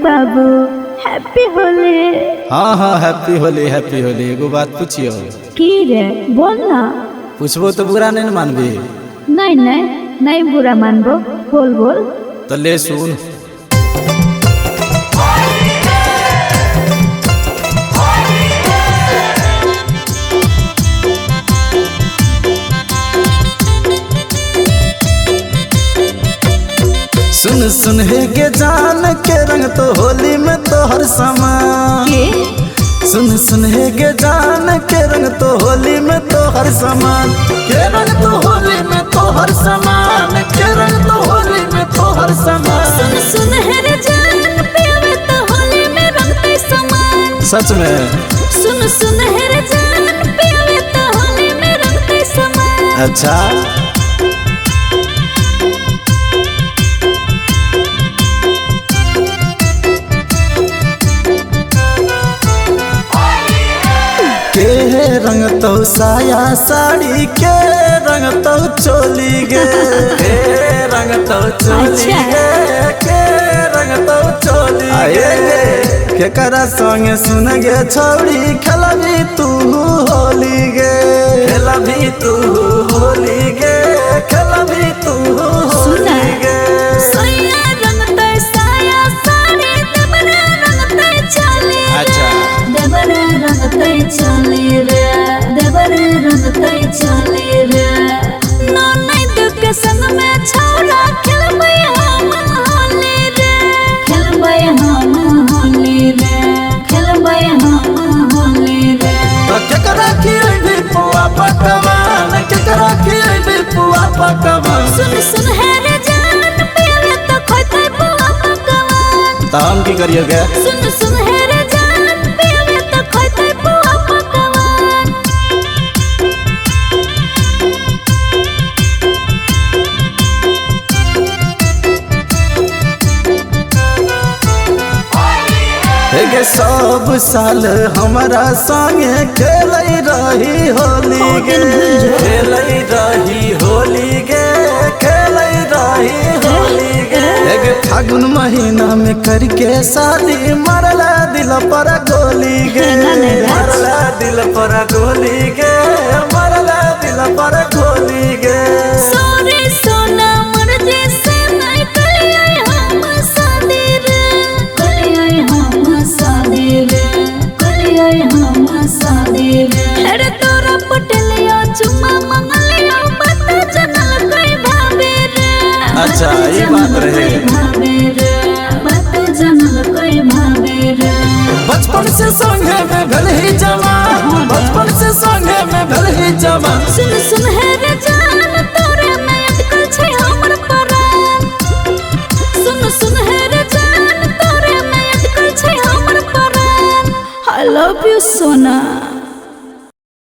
बाबू हैप्पी होली। हाँ हाँ हैप्पी होली हैप्पी होली। एगो बात पूछियो। की रे बोल ना। पूछबो तो बुरा नहीं न मानबी। नहीं नहीं नहीं बुरा मानबो, बोल बोल। तो ले सुन। सुन सुन हे के जान के रंग तो होली में तो हर समान। सुन सुन हे के जान के रंग तो होली में तो हर समान। के रंग तो होली में तो हर समान। के रंग तो होली में तो हर समान। सुन सुन हे रे जान पियावे तो होली में रंगते समान। सच में। सुन सुन हे रे जान पियावे तो होली में रंगते समान। अच्छा के रंग तो साया साड़ी के रंग तो चोली गे। के रंग तो चोली गे। के रंग तो चोली गे। के करा संग सुन गे छौड़ी खेलबी तू होली गे। खेलबी तू होली गे। खेलबी तू होली गे। साया रंगते साया साड़ी देवरा रंगते चले। अच्छा देवरा रंगते चले रे। देवरा रंगते चले रे। नो नहीं दुख के संग में छौड़ा खेलबै हम होली रे। खेलबै हम होली रे। खेलबै हम होली रे। तो केकरा की भी पुआ पकवान। केकरा की भी पुआ पकवान। सुन सुन है रे जान पियावे तो खोइते पुआ पकवान। तो हम की करिए गे। सुन सुन है रे जान पियावे तो खोइते पुआ पकवान। गे सब साल हमारा संगे खेलई रही होली गे। खेलई रही होली गे। खेलई रही होली गे। गे फागुन महीना में करके शादी मरला दिल पर गोली गे। मरला दिल पर गोली गे। मरला दिल पर गोली गे। सोरे सोना मर्जी से नहीं कलियै हम शादी रे। कलियै हम शादी रे। कलियै हम शादी रे। अरे तोरा पटलिया चुम्मा मंगलिया बात जनल कोई भावे रे। अच्छा ये बात रहे। भावे रे बात जनल कोई भावे रे। बचपन से संगे में भल ही जवान। बचपन से संगे में भल ही जवान। सुन सुन है रे जान तोरे में अटकल छै हमर प्राण। सुन सुन है रे जान तोरे में अटकल छै हमर प्राण। I love you Sona.